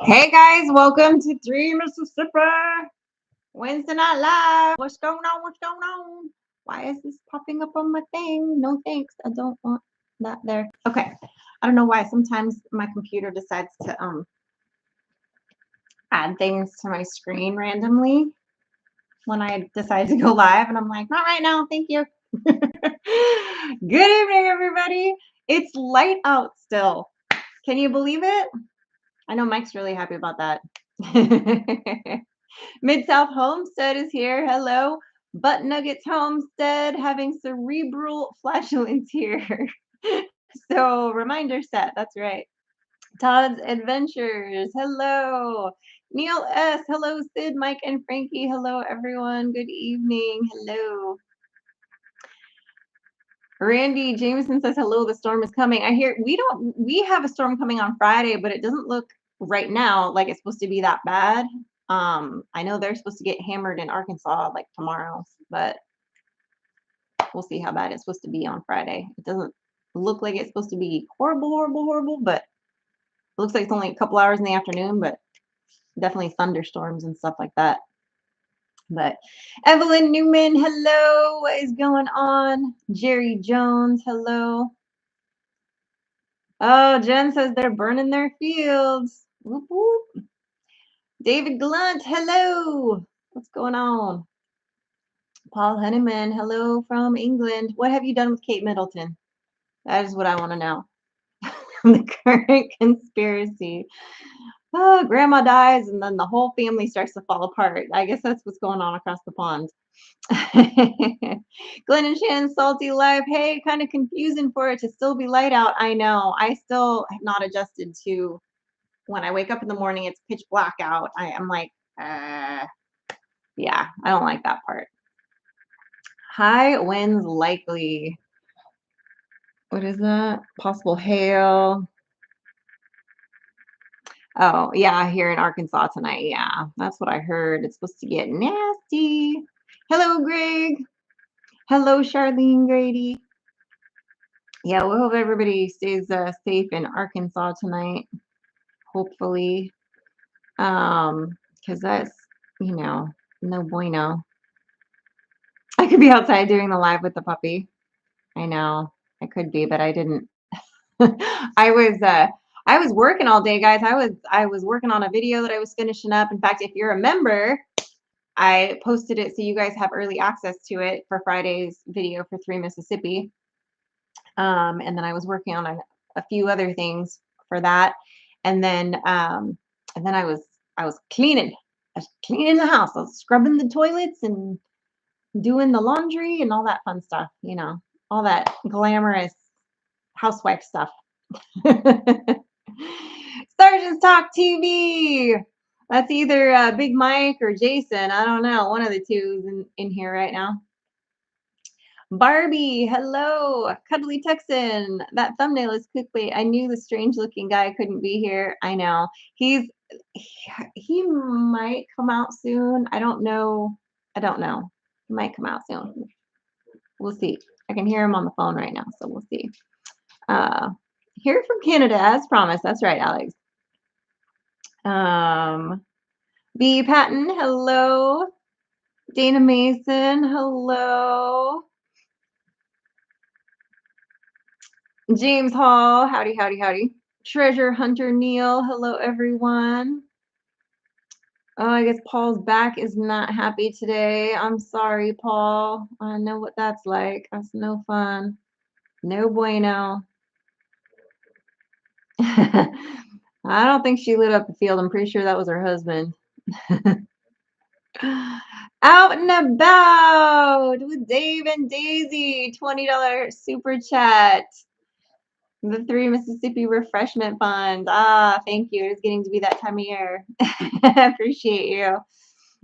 Hey guys, welcome to 3 Mississippi Wednesday Night Live. What's going on? What's going on? Why is this popping up on my thing? No thanks. I don't want that there. Okay. I don't know why sometimes my computer decides to add things to my screen randomly when I decide to go live, and I'm like, not right now, thank you. Good evening, everybody. It's light out still. Can you believe it? I know Mike's really happy about that. Mid-South Homestead is here. Hello. Butt Nuggets Homestead having cerebral flatulence here. So reminder set. That's right. Todd's Adventures. Hello. Neil S. Hello, Sid, Mike, and Frankie. Hello, everyone. Good evening. Hello. Randy Jameson says hello. The storm is coming. I hear we have a storm coming on Friday, but it doesn't look right now like it's supposed to be that bad. I know they're supposed to get hammered in Arkansas like tomorrow, but we'll see how bad it's supposed to be on Friday. It doesn't look like it's supposed to be horrible, but it looks like it's only a couple hours in the afternoon, but definitely thunderstorms and stuff like that. But Evelyn Newman, hello. What is going on? Jerry Jones, hello. Oh, Jen says they're burning their fields. Whoop, whoop. David Glunt, hello. What's going on? Paul Henneman, hello from England. What have you done with Kate Middleton? That is what I want to know. The current conspiracy. Oh, grandma dies and then the whole family starts to fall apart. I guess that's what's going on across the pond. Glenn and Shannon, Salty Life. Hey, kind of confusing for it to still be light out. I know. I still have not adjusted to when I wake up in the morning, it's pitch black out. I'm like, yeah, I don't like that part. High winds likely. What is that? Possible hail. Oh, yeah, here in Arkansas tonight. Yeah, that's what I heard. It's supposed to get nasty. Hello, Greg. Hello, Charlene Grady. Yeah, we hope everybody stays safe in Arkansas tonight. Hopefully. Because that's, no bueno. I could be outside doing the live with the puppy. I know. I could be, but I didn't. I was working all day, guys. I was working on a video that I was finishing up. In fact, if you're a member, I posted it so you guys have early access to it for Friday's video for 3 Mississippi. And then I was working on a few other things for that. And then I was cleaning. I was cleaning the house. I was scrubbing the toilets and doing the laundry and all that fun stuff, all that glamorous housewife stuff. Sergeant's Talk TV. That's either Big Mike or Jason. I don't know. One of the two is in here right now. Barbie, hello. Cuddly Texan. That thumbnail is clickbait. I knew the strange looking guy couldn't be here. I know. He might come out soon. I don't know. He might come out soon. We'll see. I can hear him on the phone right now, so we'll see. Here from Canada, as promised. That's right, Alex. B. Patton, hello. Dana Mason, hello. James Hall, howdy, howdy, howdy. Treasure Hunter Neil, hello, everyone. Oh, I guess Paul's back is not happy today. I'm sorry, Paul. I know what that's like. That's no fun. No bueno. I don't think she lit up the field. I'm pretty sure that was her husband. Out and About with Dave and Daisy. $20 super chat. The 3 Mississippi Refreshment Fund. Thank you. It's getting to be that time of year. I appreciate you.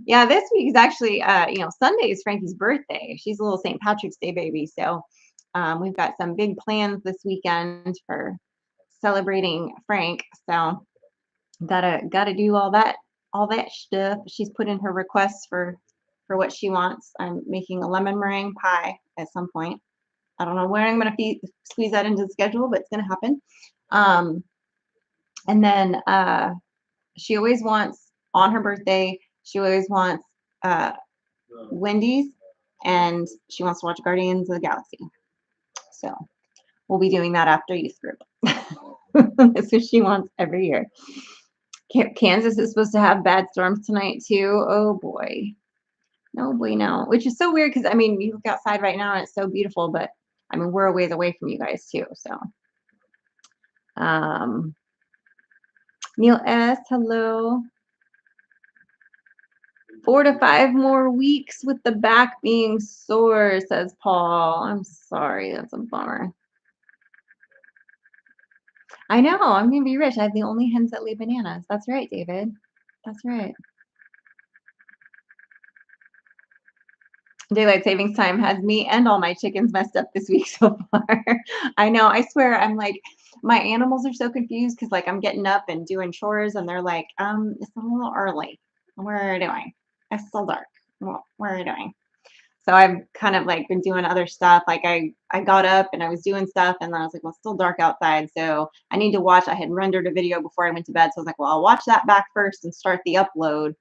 Yeah, this week is actually, Sunday is Frankie's birthday. She's a little St. Patrick's Day baby. So we've got some big plans this weekend for celebrating Frank. So gotta do all that stuff. She's put in her requests for what she wants. I'm making a lemon meringue pie at some point. I don't know where I'm going to squeeze that into the schedule, but it's going to happen. And then She always wants on her birthday, she always wants uh, Wendy's, and she wants to watch Guardians of the Galaxy. So we'll be doing that after youth group. That's what she wants every year. Kansas is supposed to have bad storms tonight too. Oh boy. No bueno. Which is so weird because I mean, you look outside right now and it's so beautiful, but I mean, we're a ways away from you guys too. So, um, Neil S, hello. 4 to 5 more weeks with the back being sore, says Paul. I'm sorry, that's a bummer. I know, I'm gonna be rich. I have the only hens that lay bananas. That's right, David. That's right. Daylight savings time has me and all my chickens messed up this week so far. I know, I swear, I'm like, my animals are so confused because like I'm getting up and doing chores and they're like, it's a little early. What are you doing? It's still dark. What are you doing? So I've kind of like been doing other stuff. Like I got up and I was doing stuff and then I was like, well, it's still dark outside. So I need to watch. I had rendered a video before I went to bed. So I was like, well, I'll watch that back first and start the upload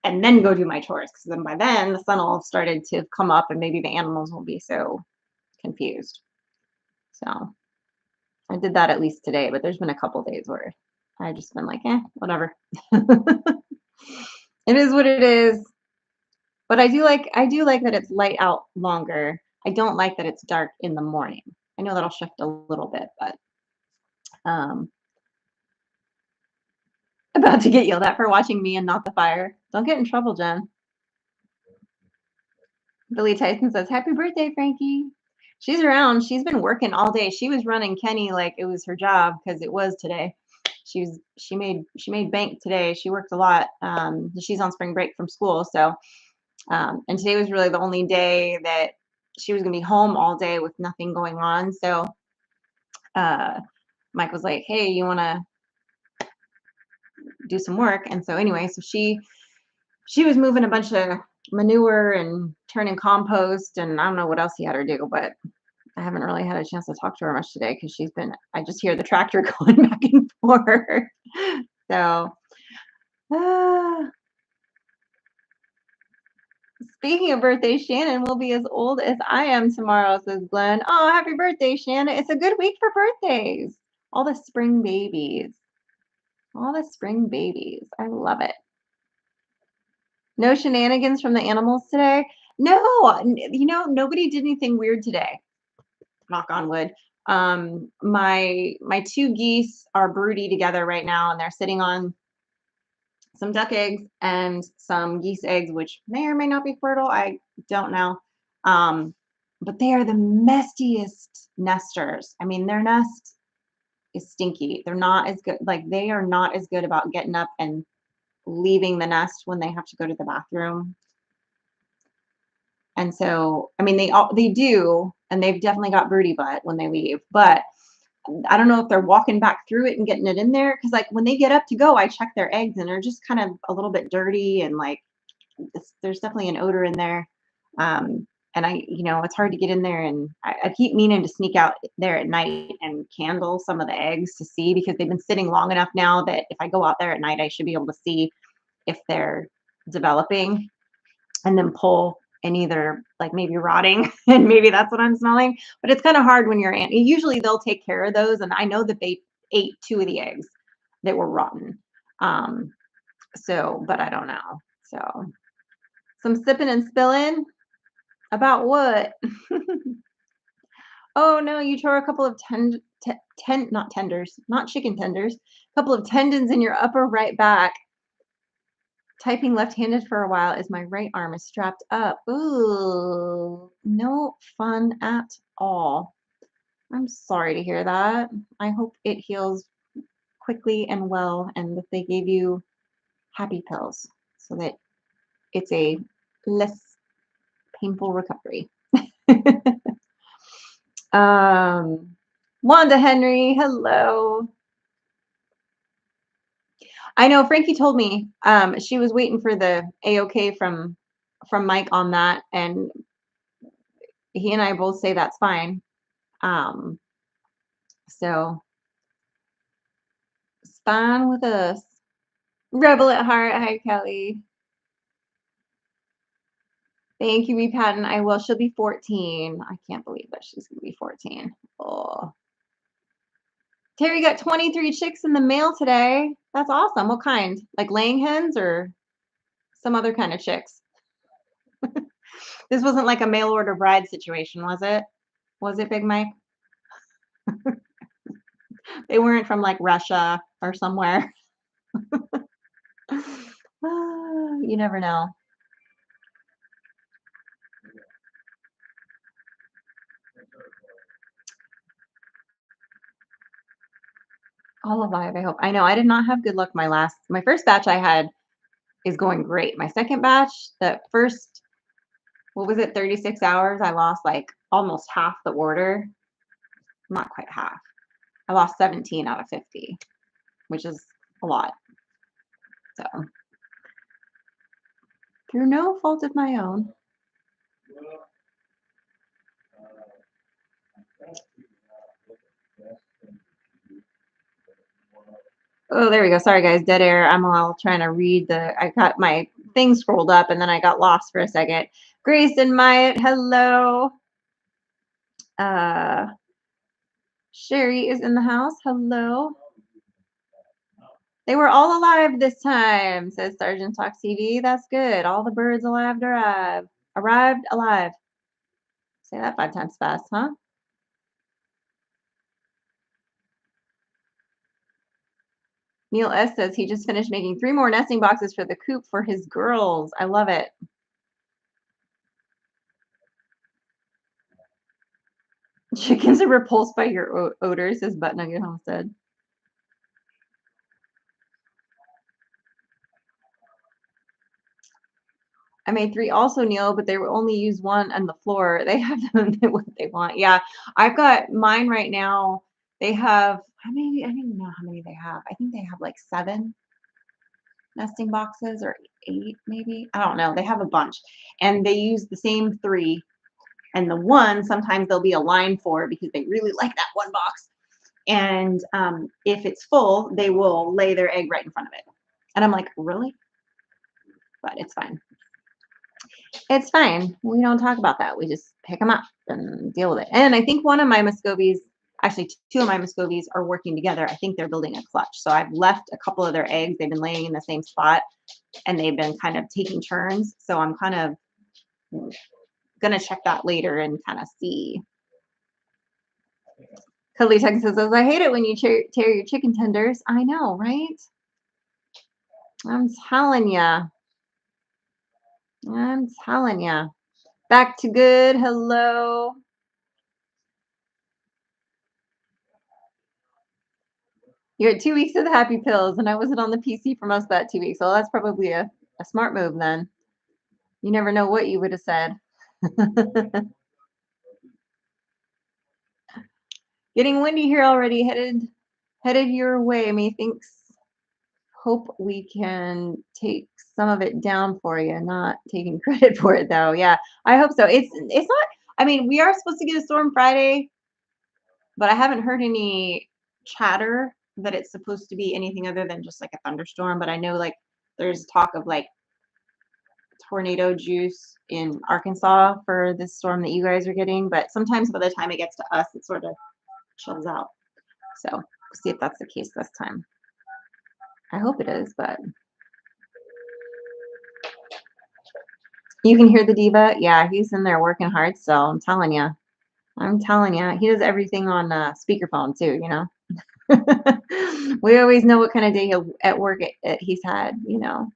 and then go do my chores. Because then by then the sun will have started to come up and maybe the animals won't be so confused. So I did that at least today, but there's been a couple days where I just been like, whatever. It is what it is. But I do like that it's light out longer. I don't like that it's dark in the morning. I know that'll shift a little bit, but um about to get yelled at for watching me and not the fire. Don't get in trouble, Jen. Billy Tyson says, "Happy birthday, Frankie." She's around. She's been working all day. She was running Kenny like it was her job because it was today. She made bank today. She worked a lot. She's on spring break from school, so and today was really the only day that she was gonna be home all day with nothing going on. So Mike was like, "Hey, you want to do some work?" And so anyway, so she was moving a bunch of manure and turning compost, and I don't know what else he had her do, but I haven't really had a chance to talk to her much today because I just hear the tractor going back and forth. So, uh, speaking of birthdays, Shannon will be as old as I am tomorrow, says Glenn. Oh, happy birthday, Shannon. It's a good week for birthdays. All the spring babies. All the spring babies. I love it. No shenanigans from the animals today? No, nobody did anything weird today. Knock on wood. My two geese are broody together right now, and they're sitting on some duck eggs and some geese eggs, which may or may not be fertile. I don't know. Um, but they are the messiest nesters. I mean, their nest is stinky. They're not as good. Like they are not as good about getting up and leaving the nest when they have to go to the bathroom. And so, I mean, they do, and they've definitely got broody butt when they leave. But I don't know if they're walking back through it and getting it in there. Because like when they get up to go, I check their eggs, and they're just kind of a little bit dirty, and like there's definitely an odor in there. And it's hard to get in there, and I keep meaning to sneak out there at night and candle some of the eggs to see because they've been sitting long enough now that if I go out there at night, I should be able to see if they're developing and then pull and either like maybe rotting and maybe that's what I'm smelling. But it's kind of hard when you're usually they'll take care of those. And I know that they ate 2 of the eggs that were rotten. But I don't know. So some sipping and spilling about what? Oh no, you tore a couple of not tenders, not chicken tenders, a couple of tendons in your upper right back. Typing left-handed for a while as my right arm is strapped up. Ooh, no fun at all. I'm sorry to hear that. I hope it heals quickly and well and that they gave you happy pills so that it's a less painful recovery. Wanda Henry, hello. I know Frankie told me she was waiting for the A-OK from Mike on that, and he and I both say that's fine. Um, so fine with us. Rebel at heart. Hi, Kelly. Thank you, me Patton. I will. She'll be 14. I can't believe that she's gonna be 14. Oh. Terry got 23 chicks in the mail today. That's awesome. What kind? Like laying hens or some other kind of chicks? This wasn't like a mail order bride situation, was it? Was it, Big Mike? They weren't from like Russia or somewhere. You never know. All alive, I hope. I know I did not have good luck my first batch I had is going great. My second batch, the first, what was it, 36 hours, I lost like almost half the order. Not quite half. I lost 17 out of 50, which is a lot. So, through no fault of my own. Oh, there we go. Sorry, guys. Dead air. I'm all trying to read I got my thing scrolled up and then I got lost for a second. Grace and Myatt, hello. Sherry is in the house. Hello. They were all alive this time, says Sergeant Talk TV. That's good. All the birds alive arrived alive. Say that 5 times fast, huh? Neil S says he just finished making 3 more nesting boxes for the coop for his girls. I love it. Chickens are repulsed by your odor, says Butt Nugget Homestead. I made 3 also, Neil, but they will only use 1 on the floor. They have what they want. Yeah, I've got mine right now. They have, how many? I don't even know how many they have. I think they have like 7 nesting boxes or 8 maybe. I don't know. They have a bunch. And they use the same 3. And the one, sometimes there'll be a line for because they really like that one box. And if it's full, they will lay their egg right in front of it. And I'm like, really? But it's fine. It's fine. We don't talk about that. We just pick them up and deal with it. And I think one of my Muscovies, actually 2 of my Muscovies are working together. I think they're building a clutch. So I've left a couple of their eggs. They've been laying in the same spot and they've been kind of taking turns. So I'm kind of going to check that later and kind of see. Cuddly Texas says, I hate it when you tear your chicken tenders. I know, right? I'm telling ya. I'm telling ya. Back to good. Hello. You had 2 weeks of the happy pills, and I wasn't on the PC for most of that 2 weeks. So that's probably a smart move then. You never know what you would have said. Getting windy here already. Headed your way. Methinks. Hope we can take some of it down for you. Not taking credit for it though. Yeah, I hope so. It's not. I mean, we are supposed to get a storm Friday, but I haven't heard any chatter that it's supposed to be anything other than just like a thunderstorm. But I know like there's talk of like tornado juice in Arkansas for this storm that you guys are getting. But sometimes by the time it gets to us, it sort of chills out. So we'll see if that's the case this time. I hope it is, but you can hear the diva. Yeah, he's in there working hard. So I'm telling you. He does everything on speakerphone too, you know. We always know what kind of day he'll at work he's had, you know.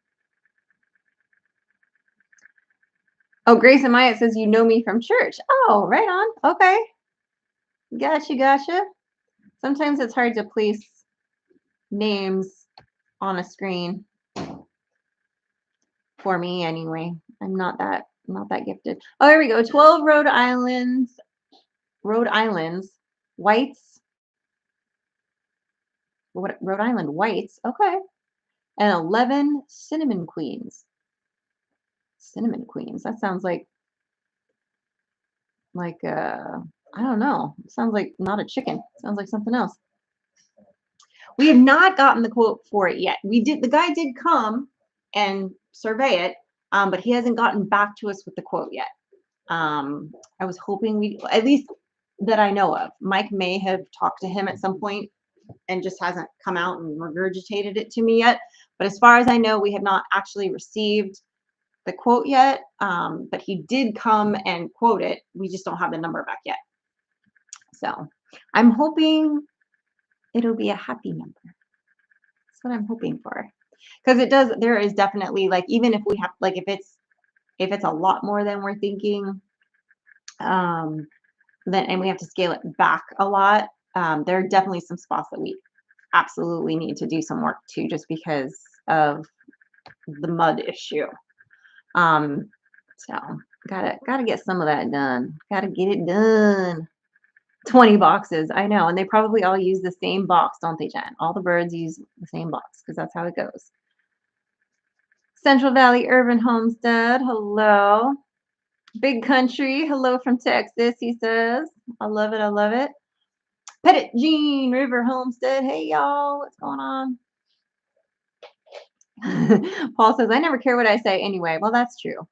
Oh, Grace and Maya says you know me from church. Oh, right on. Okay. Gotcha. Sometimes it's hard to place names on a screen. For me anyway. I'm not that gifted. Oh, here we go. 12 Rhode Islands, whites. What Rhode Island whites? Okay. And 11 cinnamon queens. Cinnamon queens. That sounds like I don't know. It sounds like not a chicken. It sounds like something else. We have not gotten the quote for it yet. The guy did come and survey it, but he hasn't gotten back to us with the quote yet. I was hoping at least that I know of. Mike may have talked to him at some point and just hasn't come out and regurgitated it to me yet. But as far as I know, we have not actually received the quote yet. But he did come and quote it. We just don't have the number back yet. So I'm hoping it'll be a happy number. That's what I'm hoping for. Because there is definitely, like, even if we have, like, if it's a lot more than we're thinking, um, and we have to scale it back a lot, there are definitely some spots that we absolutely need to do some work to, just because of the mud issue. So gotta get some of that done. Gotta get it done. 20 boxes, I know, and they probably all use the same box, don't they, Jen? All the birds use the same box because that's how it goes. Central Valley Urban Homestead, hello. Big Country, hello from Texas, he says. I love it, I love it. Pettit Jean River Homestead, hey y'all, what's going on? Paul says, I never care what I say anyway. Well, that's true.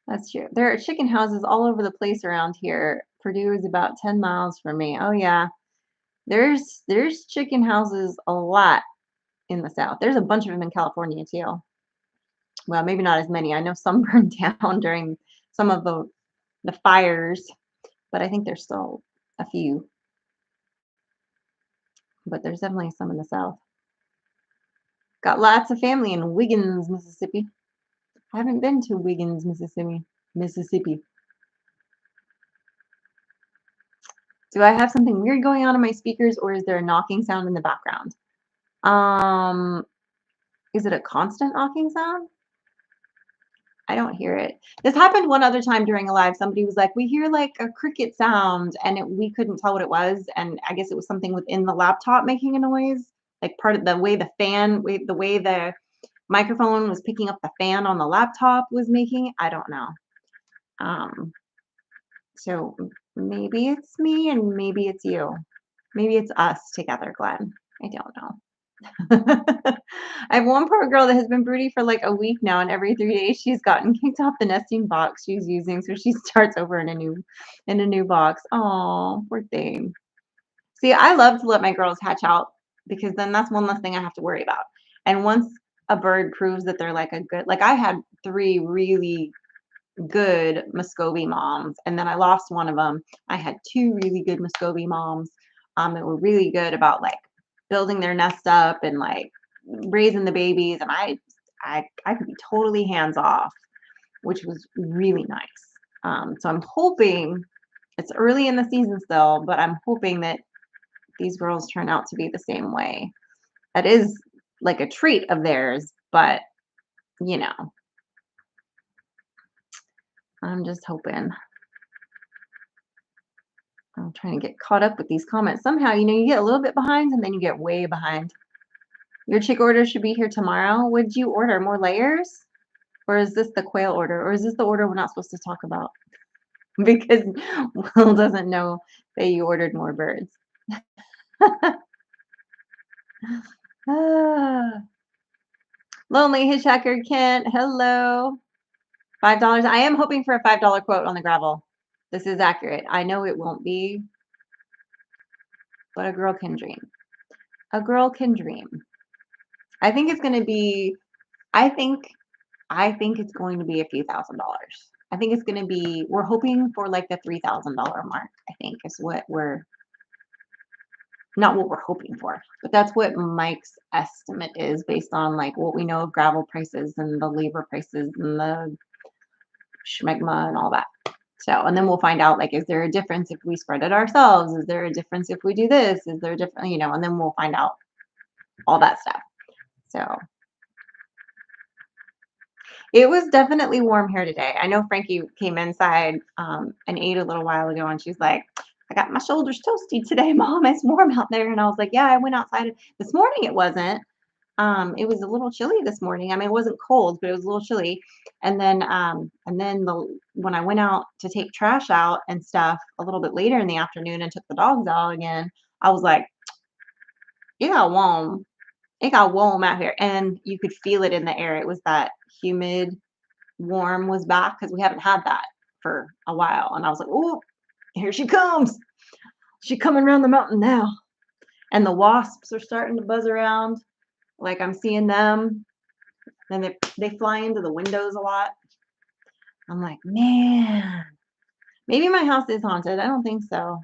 That's true. There are chicken houses all over the place around here. Purdue is about 10 miles from me. Oh yeah. There's chicken houses a lot in the South. There's a bunch of them in California too. Well, maybe not as many. I know some burned down during some of the fires, but I think there's still a few. But there's definitely some in the South. Got lots of family in Wiggins, Mississippi. I haven't been to Wiggins, Mississippi. Do I have something weird going on in my speakers, or is there a knocking sound in the background? Is it a constant knocking sound? I don't hear it. This happened one other time during a live. Somebody was like, we hear like a cricket sound, and we couldn't tell what it was. And I guess it was something within the laptop making a noise, like part of the way the way the microphone was picking up the fan on the laptop was making. I don't know. So maybe it's me and maybe it's you. Maybe it's us together, Glenn. I don't know. I have one poor girl that has been broody for like a week now, and every 3 days she's gotten kicked off the nesting box she's using, so she starts over in a new box. Oh, poor thing. See, I love to let my girls hatch out because then that's one less thing I have to worry about. And once a bird proves that they're like I had 3 really good Muscovy moms, and then I lost one of them. I had 2 really good Muscovy moms that were really good about like building their nest up and like raising the babies, and I could be totally hands off, which was really nice. So I'm hoping, it's early in the season still, but I'm hoping that these girls turn out to be the same way. That is like a trait of theirs, but you know, I'm just hoping. I'm trying to get caught up with these comments. Somehow, you get a little bit behind and then you get way behind. Your chick order should be here tomorrow. Would you order more layers? Or is this the quail order? Or is this the order we're not supposed to talk about? Because Will doesn't know that you ordered more birds. Lonely Hitchhiker Kent, hello. $5. I am hoping for a $5 quote on the gravel. This is accurate. I know it won't be, but a girl can dream. A girl can dream. I think it's going to be, I think it's going to be a few $1,000s. I think it's going to be, we're hoping for like the $3,000 mark, I think is what not what we're hoping for, but that's what Mike's estimate is based on like what we know of gravel prices and the labor prices and the schmegma and all that. So, and then we'll find out, like, is there a difference if we spread it ourselves? Is there a difference if we do this? Is there a different, and then we'll find out all that stuff. So it was definitely warm here today. I know Frankie came inside and ate a little while ago, and she's like, I got my shoulders toasty today, Mom. It's warm out there. And I was like, yeah, I went outside. This morning it wasn't. It was a little chilly this morning. I mean, it wasn't cold, but it was a little chilly. And then when I went out to take trash out and stuff a little bit later in the afternoon and took the dogs out again, I was like, It got warm. It got warm out here, and you could feel it in the air. It was that humid, warm was back because we haven't had that for a while. And I was like, "Oh, here she comes. She coming around the mountain now." And the wasps are starting to buzz around. Like I'm seeing them, and they fly into the windows a lot. I'm like, man, maybe my house is haunted. I don't think so.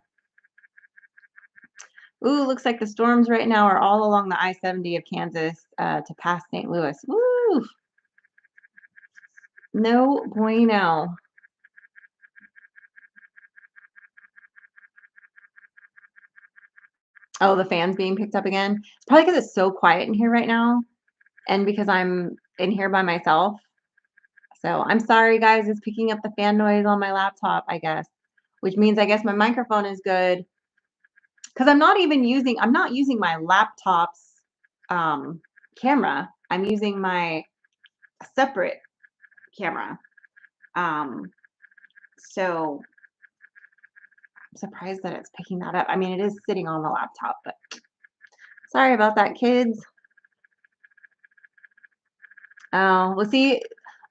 Ooh, looks like the storms right now are all along the I-70 of Kansas to past St. Louis. Woo! No bueno. Oh, the fan's being picked up again. It's probably because it's so quiet in here right now, and because I'm in here by myself. So I'm sorry, guys. It's picking up the fan noise on my laptop, I guess, which means I guess my microphone is good because I'm not using my laptop's um, camera. I'm using my separate camera. Um, so I'm surprised that it's picking that up. I mean, it is sitting on the laptop, but sorry about that, kids. Oh, well, see,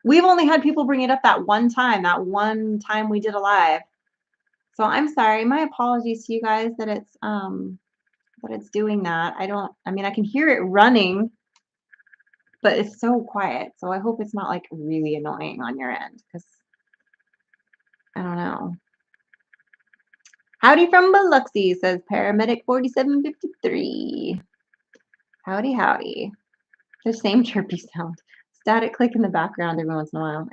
we've only had people bring it up that one time we did a live. So I'm sorry. My apologies to you guys that it's doing that. I mean, I can hear it running, but it's so quiet. So I hope it's not like really annoying on your end because I don't know. Howdy from Biloxi, says paramedic 4753. Howdy, howdy. The same chirpy sound. Static click in the background every once in a while.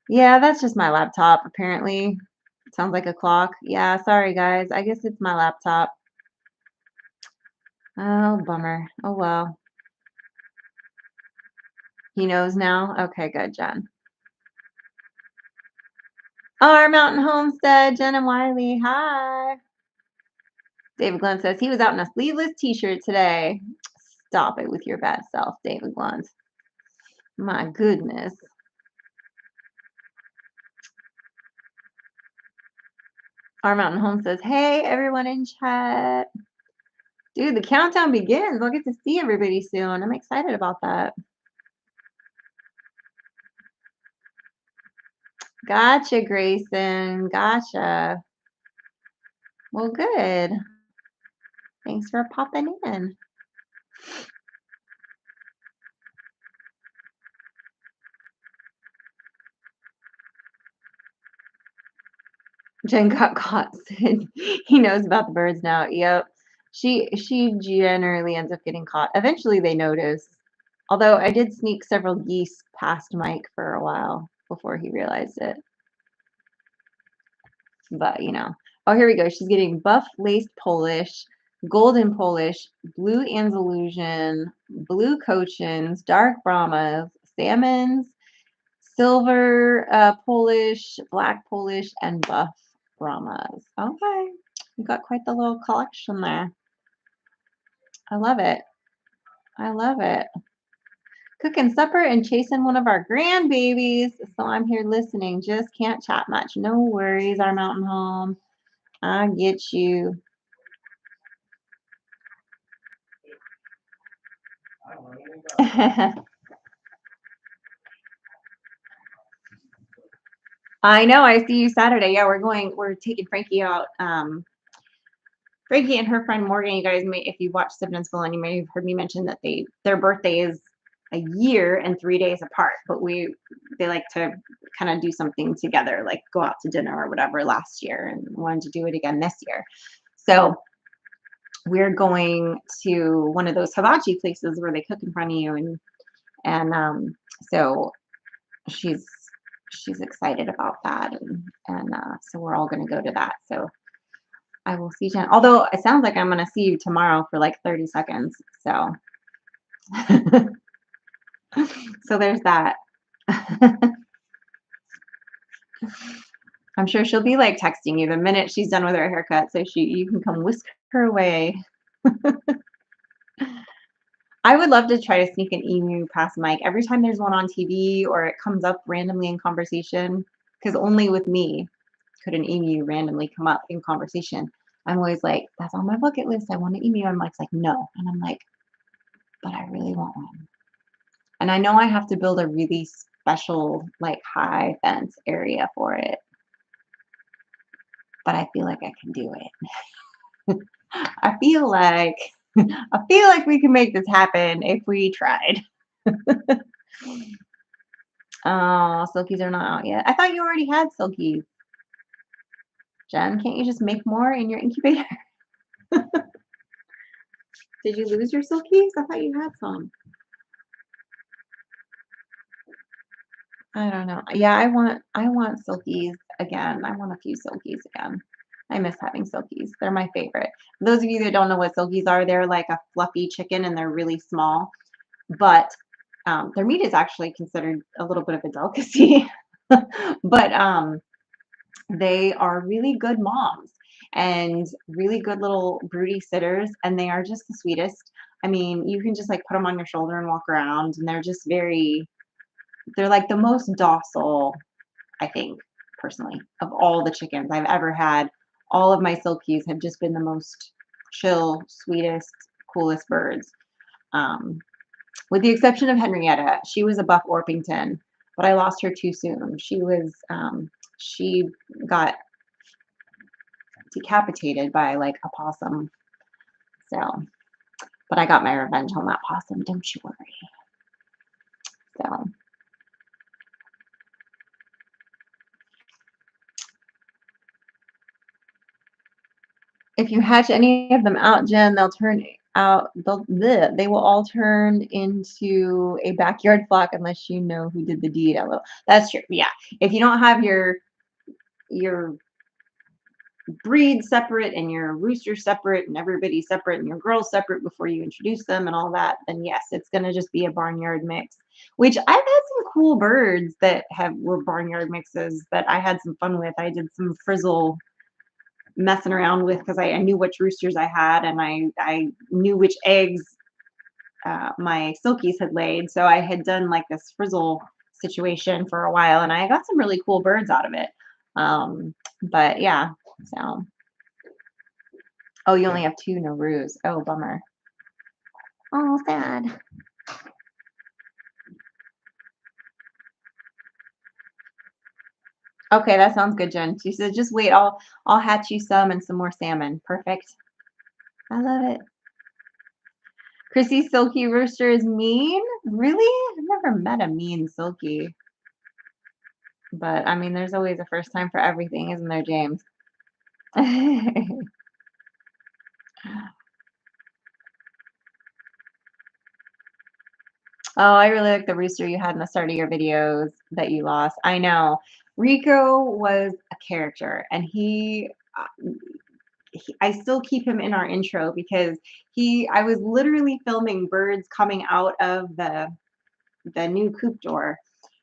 Yeah, that's just my laptop, apparently. It sounds like a clock. Yeah, sorry, guys. I guess it's my laptop. Oh, bummer. Oh, well. He knows now? Okay, good, Jen. Our Mountain Homestead, Jen and Wiley. Hi. David Glenn says he was out in a sleeveless t-shirt today. Stop it with your bad self, David Glenn. My goodness. Our Mountain Home says, hey, everyone in chat. Dude, the countdown begins. I'll get to see everybody soon. I'm excited about that. Gotcha, Grayson. Gotcha. Well, good. Thanks for popping in. Jen got caught. He knows about the birds now. Yep. She generally ends up getting caught. Eventually they notice. Although I did sneak several geese past Mike for a while before he realized it. But oh, here we go. She's getting buff laced Polish, golden Polish, blue Andalusian, blue Cochins, dark Brahmas, salmons, silver Polish, black Polish, and buff Brahmas. Okay, you got quite the little collection there. I love it. I love it. Cooking supper and chasing one of our grandbabies. So I'm here listening. Just can't chat much. No worries, our mountain home. I get you. I know. I see you Saturday. Yeah, we're taking Frankie out. Frankie and her friend Morgan, you guys may, if you watch Siblings Below, you may have heard me mention that their birthday is a year and 3 days apart, but they like to kind of do something together, like go out to dinner or whatever last year, and wanted to do it again this year. So we're going to one of those hibachi places where they cook in front of you, and so she's excited about that, and so we're all going to go to that. So I will see Jen. Although it sounds like I'm going to see you tomorrow for like 30 seconds. So, so there's that. I'm sure she'll be like texting you the minute she's done with her haircut, so you can come whisk her away. I would love to try to sneak an emu past Mike every time there's one on TV or it comes up randomly in conversation, because only with me could an emu randomly come up in conversation. I'm always like, that's on my bucket list. I want to emu. I'm like, no. And I'm like, but I really want one. And I know I have to build a really special, like high fence area for it, but I feel like I can do it. I feel like we can make this happen if we tried. Oh, silkies are not out yet. I thought you already had silkies. Jen, can't you just make more in your incubator? Did you lose your silkies? I thought you had some. I don't know. Yeah, I want silkies again. I want a few silkies again. I miss having silkies. They're my favorite. For those of you that don't know what silkies are, they're like a fluffy chicken and they're really small. But their meat is actually considered a little bit of a delicacy. But they are really good moms and really good little broody sitters, and they are just the sweetest. I mean, you can just like put them on your shoulder and walk around, and they're like the most docile, I think, personally, of all the chickens I've ever had. All of my silkies have just been the most chill, sweetest, coolest birds. Um, with the exception of Henrietta. She was a Buff Orpington, but I lost her too soon. She got decapitated by like a possum. So, but I got my revenge on that possum. Don't you worry. So, if you hatch any of them out, Jen, they'll turn out. They will all turn into a backyard flock unless you know who did the deed. That's true. Yeah. If you don't have your breed separate and your rooster separate and everybody separate and your girls separate before you introduce them and all that, then yes, it's going to just be a barnyard mix, which I've had some cool birds that were barnyard mixes that I had some fun with. I did some frizzle messing around with because I knew which roosters I had and I knew which eggs my silkies had laid. So I had done like this frizzle situation for a while and I got some really cool birds out of it. But yeah, so. Oh, you only have 2 no roos. Oh, bummer. Oh, sad. Okay, that sounds good, Jen. She said, just wait, I'll hatch you some and some more salmon. Perfect. I love it. Chrissy Silky Rooster is mean? Really? I've never met a mean Silky. But I mean, there's always a first time for everything, isn't there, James? Oh, I really like the rooster you had in the start of your videos that you lost. I know. Rico was a character, and I still keep him in our intro because I was literally filming birds coming out of the new coop door,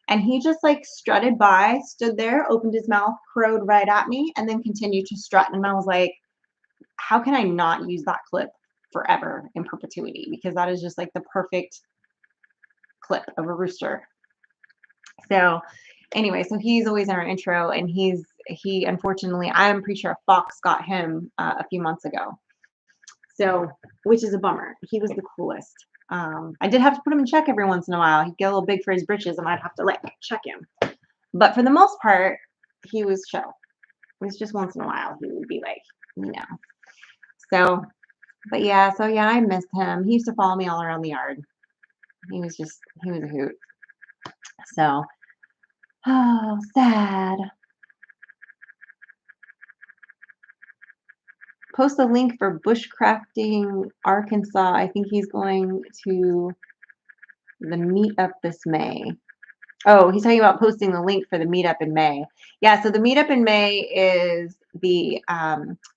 and he just like strutted by, stood there, opened his mouth, crowed right at me, and then continued to strut. And I was like, how can I not use that clip forever in perpetuity? Because that is just like the perfect clip of a rooster. So anyway, so he's always in our intro, and he unfortunately, I'm pretty sure a fox got him a few months ago. So, which is a bummer. He was the coolest. I did have to put him in check every once in a while. He'd get a little big for his britches, and I'd have to like check him. But for the most part, he was chill. It was just once in a while he would be like, you know. So, but yeah, I missed him. He used to follow me all around the yard. He was a hoot. So, oh, sad. Post a link for bushcrafting Arkansas. I think he's going to the meetup this May. Oh, he's talking about posting the link for the meetup in May. Yeah, so the meetup in May is the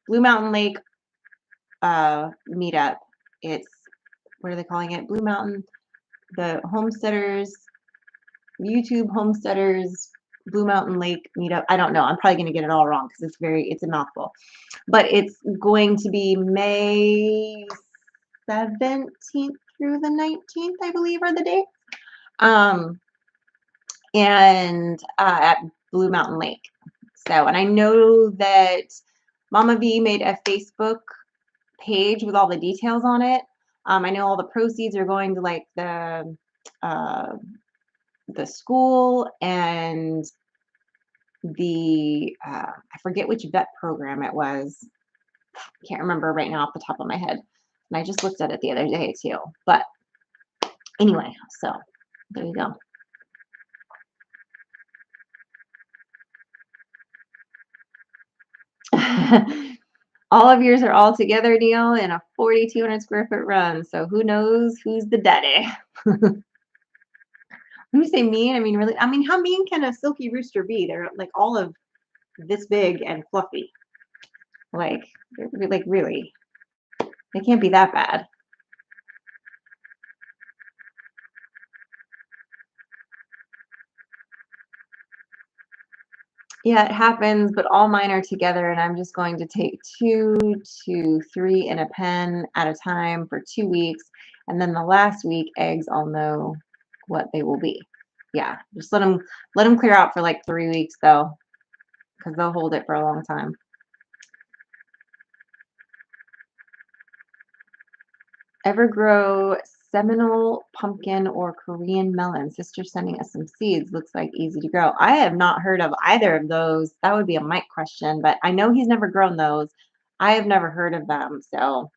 Blue Mountain Lake meetup. It's, what are they calling it? Blue Mountain, the Homesteaders, YouTube Homesteaders, Blue Mountain Lake meetup. I don't know. I'm probably going to get it all wrong because it's a mouthful. But it's going to be May 17th through the 19th, I believe, are the dates. And at Blue Mountain Lake. So, and I know that Mama V made a Facebook page with all the details on it. I know all the proceeds are going to like uh, the school and the I forget which vet program it was. Can't remember right now off the top of my head. And I just looked at it the other day too. But anyway, so there you go. All of yours are all together, Neil, in a 4,200 square foot run. So who knows who's the daddy? When you say mean, I mean really. I mean, how mean can a silky rooster be? They're like all of this big and fluffy. Like, like really, they can't be that bad. Yeah, it happens, but all mine are together, and I'm just going to take 2 to 3 in a pen at a time for 2 weeks, and then the last week, eggs, I'll know what they will be. Yeah, just let them clear out for like 3 weeks though, because they'll hold it for a long time. Ever grow Seminole pumpkin or Korean melon? Sister sending us some seeds. Looks like easy to grow. I have not heard of either of those. That would be a Mike question, but I know he's never grown those. I have never heard of them. So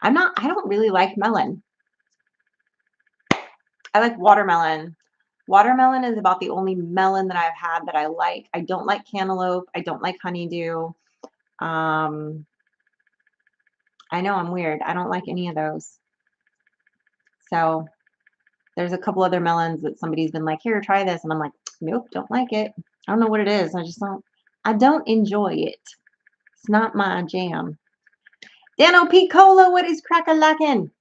I don't really like melon. I like watermelon. Watermelon is about the only melon that I've had that I like. I don't like cantaloupe. I don't like honeydew. Um, I know I'm weird. I don't like any of those. So there's a couple other melons that somebody's been like, here, try this. And I'm like, nope, don't like it. I don't know what it is. I don't enjoy it. It's not my jam. Dano P. Cola, what is crack-a-lackin'?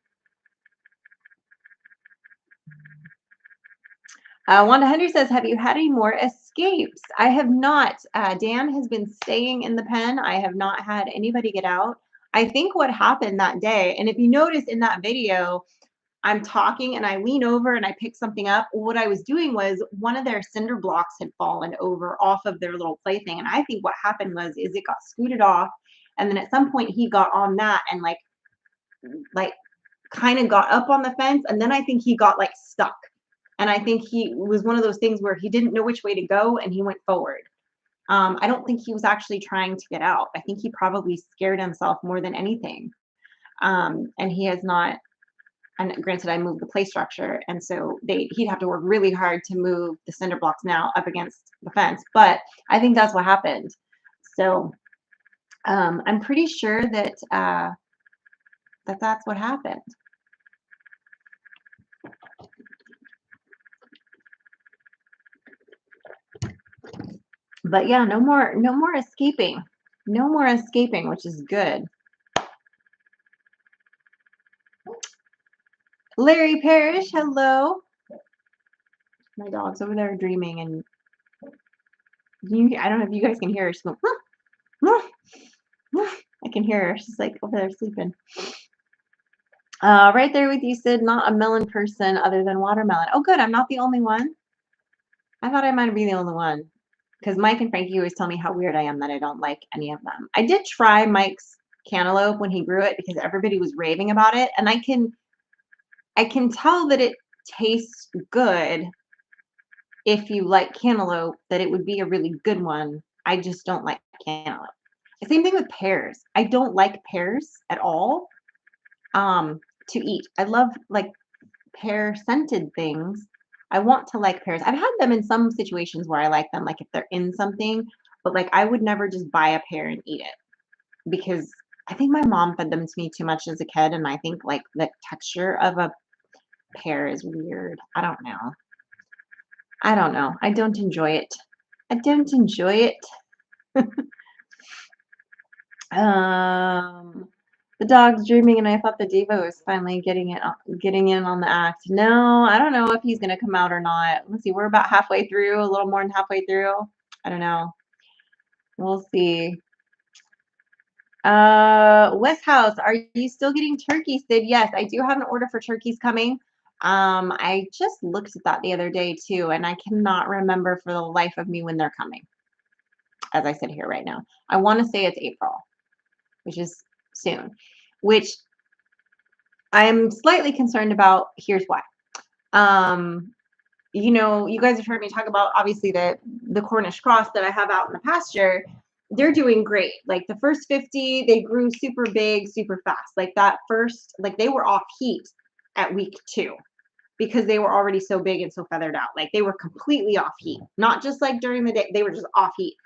Wanda Hunter says, have you had any more escapes? I have not. Dan has been staying in the pen. I have not had anybody get out. I think what happened that day, and if you notice in that video, I'm talking and I lean over and I pick something up. What I was doing was one of their cinder blocks had fallen over off of their little plaything. And I think what happened was is it got scooted off. And then at some point he got on that and like kind of got up on the fence. And then I think he got like stuck. And I think he was one of those things where he didn't know which way to go and he went forward. I don't think he was actually trying to get out. I think he probably scared himself more than anything. And he has not. And granted, I moved the play structure, and so he'd have to work really hard to move the cinder blocks now up against the fence. But I think that's what happened. So I'm pretty sure that that's what happened. But yeah, no more escaping. No more escaping, which is good. Larry Parrish, hello. My dog's over there dreaming, and I don't know if you guys can hear her. She's going, I can hear her. She's like over there sleeping. Right there with you, Sid. Not a melon person other than watermelon. Oh, good. I'm not the only one. I thought I might be the only one. Because Mike and Frankie always tell me how weird I am that I don't like any of them. I did try Mike's cantaloupe when he grew it because everybody was raving about it. And I can tell that it tastes good if you like cantaloupe, that it would be a really good one. I just don't like cantaloupe. The same thing with pears. I don't like pears at all to eat. I love like pear scented things. I want to like pears. I've had them in some situations where I like them, like if they're in something, but like I would never just buy a pear and eat it because I think my mom fed them to me too much as a kid. And I think like the texture of a pear is weird. I don't know. I don't know. I don't enjoy it. I don't enjoy it. The dog's dreaming, and I thought the Devo was finally getting in on the act. No, I don't know if he's gonna come out or not. Let's see. We're about halfway through, a little more than halfway through. I don't know. We'll see. West House, are you still getting turkeys, Sid? Yes, I do have an order for turkeys coming. I just looked at that the other day too, and I cannot remember for the life of me when they're coming. As I sit here right now, I want to say it's April. which is soon, which I'm slightly concerned about. Here's why. Um, you guys have heard me talk about obviously the Cornish cross that I have out in the pasture. They're doing great. Like the first 50, they grew super big, super fast. Like that first, like they were off heat at week 2 because they were already so big and so feathered out. Like they were completely off heat, not just like during the day, they were just off heat.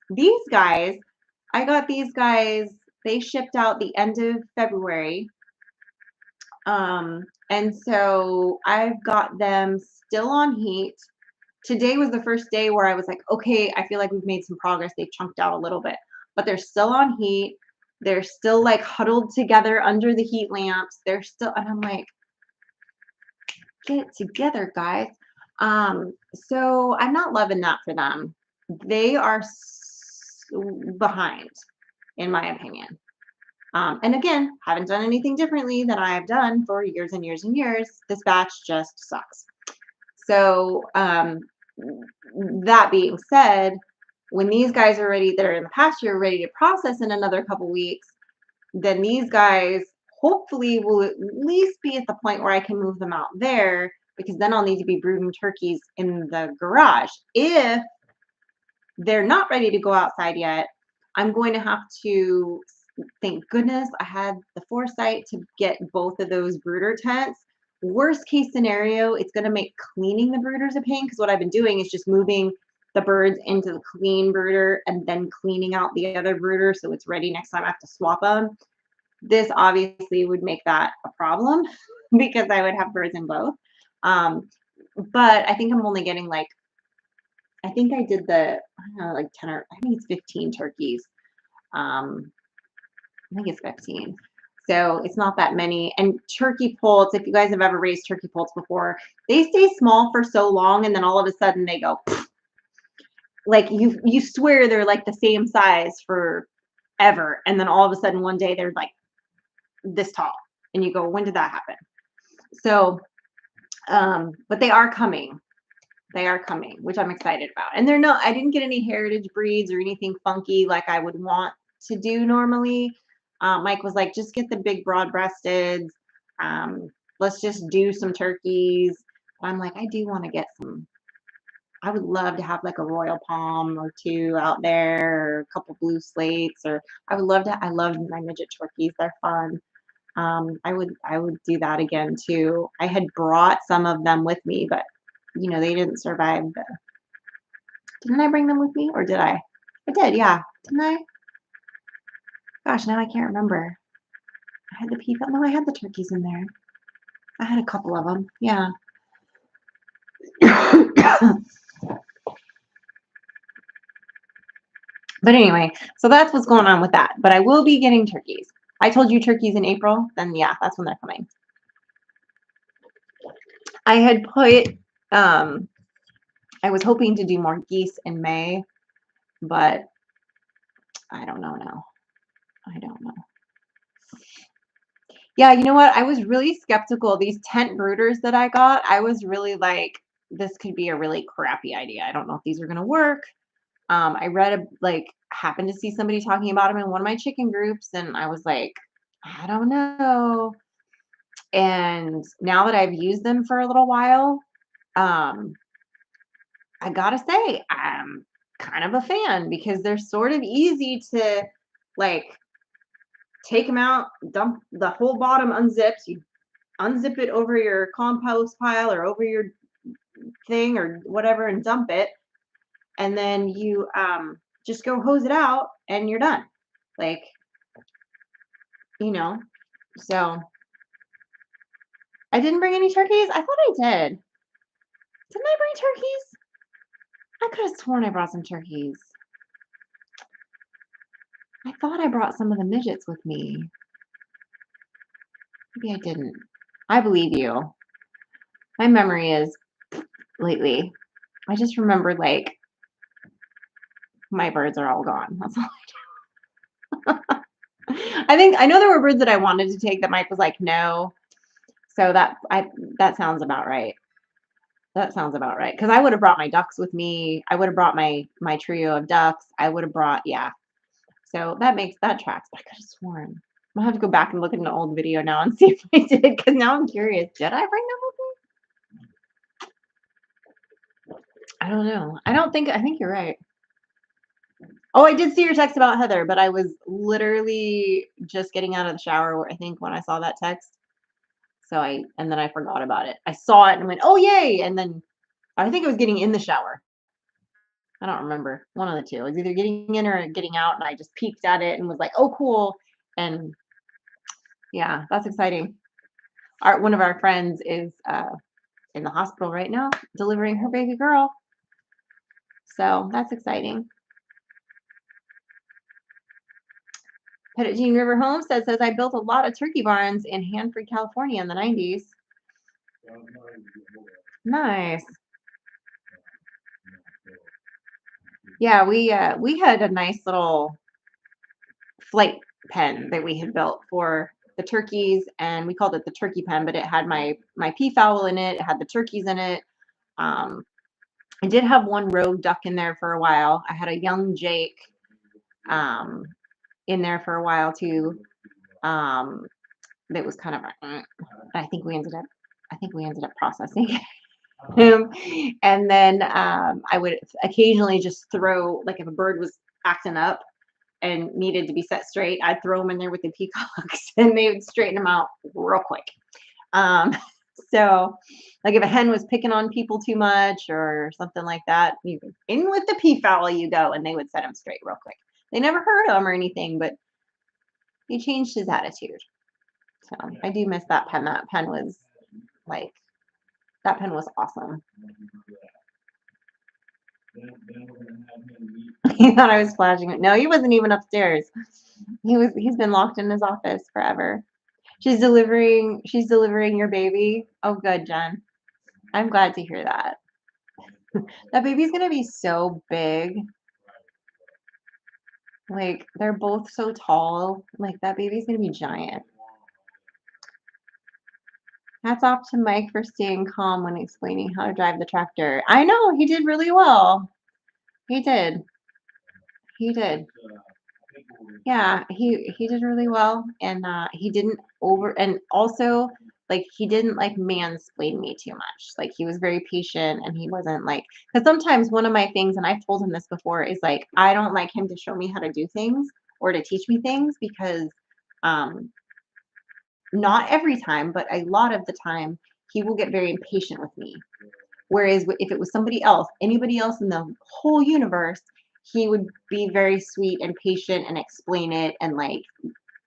These guys, I got these guys, they shipped out the end of February. And so I've got them still on heat. Today was the first day where I was like, okay, I feel like we've made some progress. They've chunked out a little bit, but they're still on heat. They're still like huddled together under the heat lamps. They're still, and I'm like, get it together, guys. So I'm not loving that for them. They are behind, in my opinion. And again, haven't done anything differently than I have done for years and years and years. This batch just sucks. So that being said, when these guys are ready, they're in the pasture, ready to process in another couple weeks, then these guys hopefully will at least be at the point where I can move them out there, because then I'll need to be brooding turkeys in the garage. If they're not ready to go outside yet, I'm going to have to, thank goodness I had the foresight to get both of those brooder tents. Worst case scenario, it's going to make cleaning the brooders a pain, because what I've been doing is just moving the birds into the clean brooder and then cleaning out the other brooder so it's ready next time I have to swap them. This obviously would make that a problem because I would have birds in both. But I think I'm only getting like, I think I did the, I don't know, like 10 or I think it's 15 turkeys. I think it's 15. So it's not that many. And turkey poults, if you guys have ever raised turkey poults before, they stay small for so long and then all of a sudden they go, like you swear they're like the same size for ever. And then all of a sudden one day they're like this tall. And you go, when did that happen? So, but they are coming. They are coming, which I'm excited about. And they're not, I didn't get any heritage breeds or anything funky like I would want to do normally. Mike was like, just get the big broad-breasted. Let's just do some turkeys. I'm like, I do want to get some. I would love to have like a royal palm or two out there, or a couple blue slates, or I would love to. I love my midget turkeys. They're fun. I would do that again too. I had brought some of them with me, but they didn't survive didn't I bring them with me, or did I? I did, yeah. Didn't I? Gosh, now I can't remember. I had the people. No, I had the turkeys in there. I had a couple of them. Yeah. But anyway, so that's what's going on with that. But I will be getting turkeys. I told you turkeys in April. Then yeah, that's when they're coming. I had put, I was hoping to do more geese in May, but I don't know now. I don't know. Yeah, you know what? I was really skeptical. These tent brooders that I got, I was really like, this could be a really crappy idea. I don't know if these are going to work. I read, happened to see somebody talking about them in one of my chicken groups, and I was like, I don't know. And now that I've used them for a little while, I gotta say, I'm kind of a fan because they're sort of easy to take them out, dump the whole bottom unzips, you unzip it over your compost pile or over your thing or whatever and dump it. And then you just go hose it out and you're done. So I didn't bring any turkeys. I thought I did. Didn't I bring turkeys? I could have sworn I brought some turkeys. I thought I brought some of the midgets with me. Maybe I didn't. I believe you. My memory is lately. I just remember my birds are all gone. That's all I do. I know there were birds that I wanted to take that Mike was like, no. So that sounds about right. That sounds about right. Because I would have brought my ducks with me. I would have brought my trio of ducks. I would have brought, yeah. So that tracks. But I could have sworn. I'm gonna have to go back and look at an old video now and see if I did, because now I'm curious. Did I bring them with me? I don't know. I think you're right. Oh, I did see your text about Heather, but I was literally just getting out of the shower, I think, when I saw that text. And then I forgot about it. I saw it and went, "Oh, yay." And then I think I was getting in the shower. I don't remember. One of the two. I was either getting in or getting out, and I just peeked at it and was like, "Oh, cool." And yeah, that's exciting. One of our friends is in the hospital right now, delivering her baby girl. So that's exciting. Pettigene River Homestead says, I built a lot of turkey barns in Hanford, California in the 90s. Nice. Yeah, we had a nice little flight pen that we had built for the turkeys, and we called it the turkey pen, but it had my peafowl in it. It had the turkeys in it. I did have one rogue duck in there for a while. I had a young Jake in there for a while too. That was kind of I think we ended up processing him. And then I would occasionally just throw, like, if a bird was acting up and needed to be set straight, I'd throw them in there with the peacocks and they would straighten them out real quick. So, like, if a hen was picking on people too much or something like that, you could, in with the peafowl you go, and they would set him straight real quick. They never hurt him or anything, but he changed his attitude. So I do miss that pen. That pen was awesome. He thought I was flashing it. No, he wasn't even upstairs. He's been locked in his office forever. She's delivering your baby. Oh, good, Jen. I'm glad to hear that. That baby's gonna be so big. Like, they're both so tall. Like, that baby's gonna be giant. Hats off to Mike for staying calm when explaining how to drive the tractor. I know, he did really well. He did. Yeah, he did really well, and he didn't and also, like, he didn't, like, mansplain me too much. Like, he was very patient, and he wasn't like, because sometimes one of my things, and I've told him this before, is like, I don't like him to show me how to do things or to teach me things, because um not every time, but a lot of the time, he will get very impatient with me. Whereas if it was anybody else in the whole universe, he would be very sweet and patient and explain it and, like,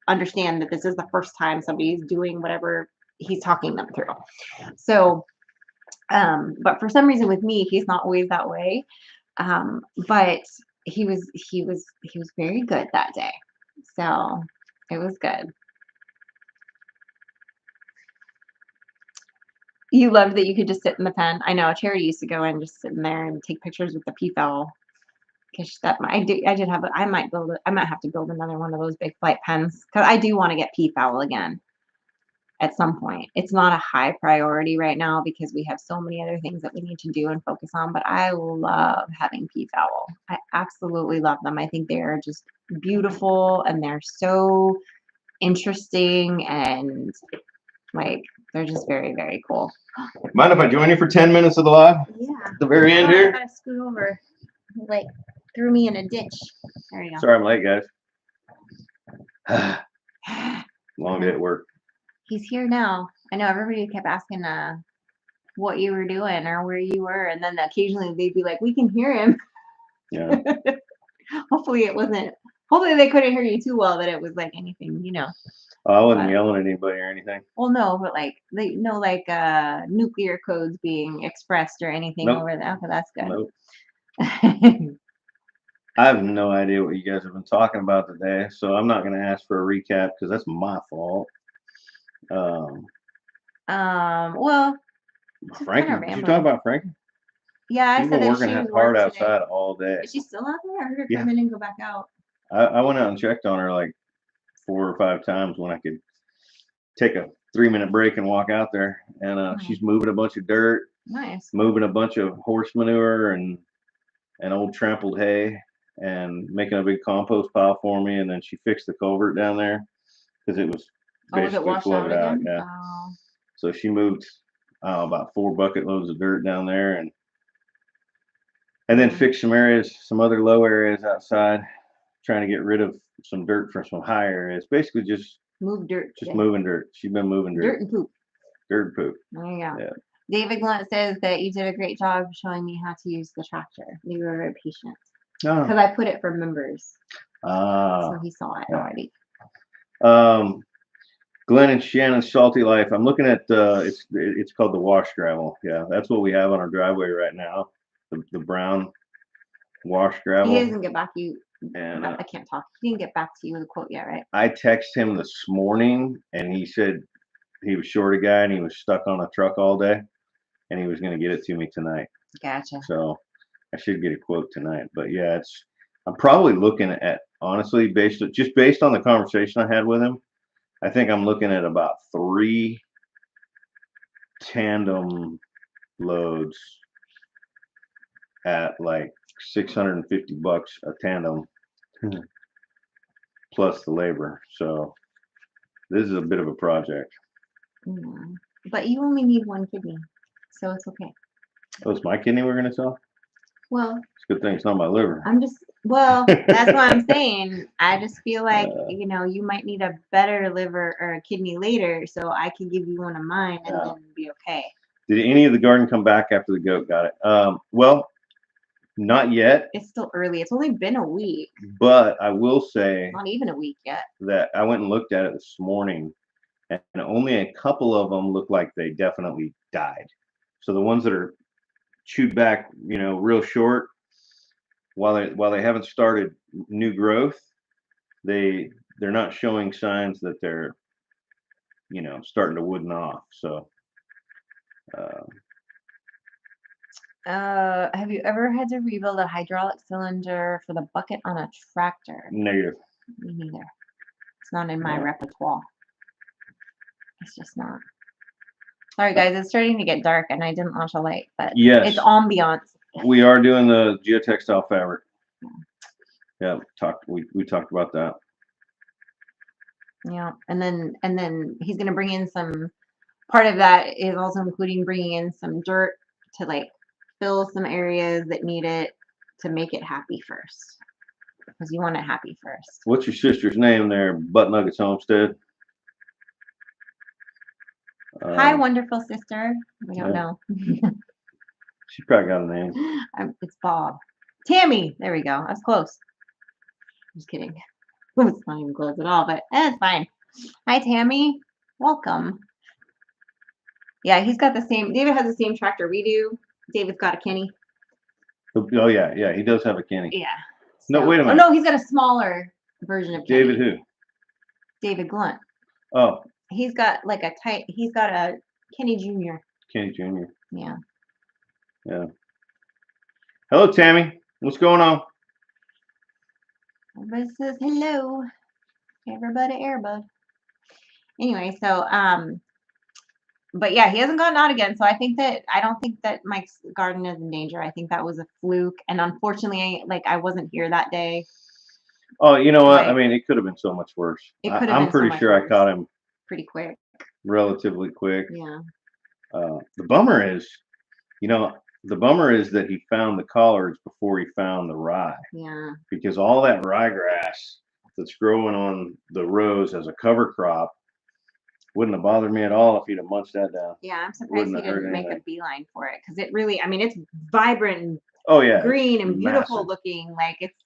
understand that this is the first time somebody's doing whatever he's talking them through. So, but for some reason with me, he's not always that way. But he was very good that day. So it was good. You loved that you could just sit in the pen. I know Charity used to go in, just sit in there and take pictures with the peafowl. Because I did have I might have to build another one of those big flight pens, because I do want to get peafowl again at some point. It's not a high priority right now because we have so many other things that we need to do and focus on, but I love having peafowl. I absolutely love them. I think they are just beautiful, and they're so interesting, and, like, they're just very, very cool. Mind if I join you for 10 minutes of the live? Yeah. At the very end here? I gotta scoot over. Like, threw me in a ditch. There you go. Sorry I'm late, guys. Long day at work. He's here now. I know everybody kept asking what you were doing or where you were, and then occasionally they'd be like, "We can hear him." Yeah. Hopefully they couldn't hear you too well, that it was like anything, I wasn't yelling at anybody or anything. Well, no, but like nuclear codes being expressed or anything over there. Okay, that's good. Nope. I have no idea what you guys have been talking about today, so I'm not going to ask for a recap because that's my fault. Well, Frankie, did you talk about Frankie? Yeah, I She's said been that working she hard outside all day. Is she still out there? I heard her come in and go back out. I went out and checked on her like 4 or 5 times when I could take a 3-minute break and walk out there, and she's moving a bunch of dirt. Nice. Moving a bunch of horse manure and old trampled hay. and making a big compost pile for me. And then she fixed the culvert down there because it was Oh, was it basically washed out flooded out. again? Yeah. Oh. So she moved about 4 bucket loads of dirt down there, and then fixed some areas, some other low areas outside, trying to get rid of some dirt from some high areas. Basically, just Move dirt. moving dirt. She's been moving dirt. Dirt and poop. Dirt and poop. There you go. Yeah. David Glunt says that you did a great job showing me how to use the tractor. You were very patient because I put it for members. So he saw it already. Glenn and Shannon's Salty Life. I'm looking at it's called the wash gravel. Yeah, that's what we have on our driveway right now. The brown wash gravel. He doesn't get back to you. And I can't talk. He didn't get back to you with a quote yet, right? I texted him this morning, and he said he was short a guy and he was stuck on a truck all day, and he was going to get it to me tonight. Gotcha. So I should get a quote tonight. But yeah, I'm probably looking at, honestly, based on the conversation I had with him, I think I'm looking at about 3 tandem loads at like $650 a tandem plus the labor. So this is a bit of a project. But you only need 1 kidney, so it's okay. Oh, it's my kidney we're going to sell? Well, it's a good thing it's not my liver. That's what I'm saying. I just feel like, you might need a better liver or a kidney later, so I can give you one of mine and then be okay. Did any of the garden come back after the goat got it? Well, not yet. It's still early. It's only been a week. But I will say, not even a week yet, that I went and looked at it this morning, and only a couple of them look like they definitely died. So the ones that are chewed back, real short, while they haven't started new growth, they're not showing signs that they're starting to wooden off. So have you ever had to rebuild a hydraulic cylinder for the bucket on a tractor? Negative. Me neither. It's not in my repertoire. It's just not. Sorry guys, it's starting to get dark and I didn't launch a light, but it's ambiance. We are doing the geotextile fabric. Yeah, we talked about that. Yeah, and then he's gonna bring in some. Part of that is also including bringing in some dirt to fill some areas that need it to make it happy first, because you want it happy first. What's your sister's name there? Butt Nuggets Homestead. Hi, wonderful sister. We don't know. She probably got a name. It's Bob. Tammy. There we go. That's close. Just kidding. It's not even close at all, but it's fine. Hi, Tammy. Welcome. Yeah, he's got the same. David has the same tractor we do. David's got a Kenny. Oh yeah, he does have a Kenny. Yeah. No, wait a minute. Oh no, he's got a smaller version of Kenny. David who? David Glunt. Oh. He's got he's got a Kenny Jr. Kenny Jr. Yeah. Yeah. Hello, Tammy. What's going on? Everybody says hello. Everybody, airbud. Anyway, so but yeah, he hasn't gotten out again. So I don't think that Mike's garden is in danger. I think that was a fluke. And unfortunately, I wasn't here that day. Oh, you know what? I mean, it could have been so much worse. I'm pretty sure I caught him pretty quick. Relatively quick. Yeah. The bummer is that he found the collards before he found the rye. Yeah. Because all that ryegrass that's growing on the rows as a cover crop wouldn't have bothered me at all if he'd have munched that down. Yeah, I'm surprised he didn't make a beeline for it, because it really, it's vibrant and green and beautiful looking. It's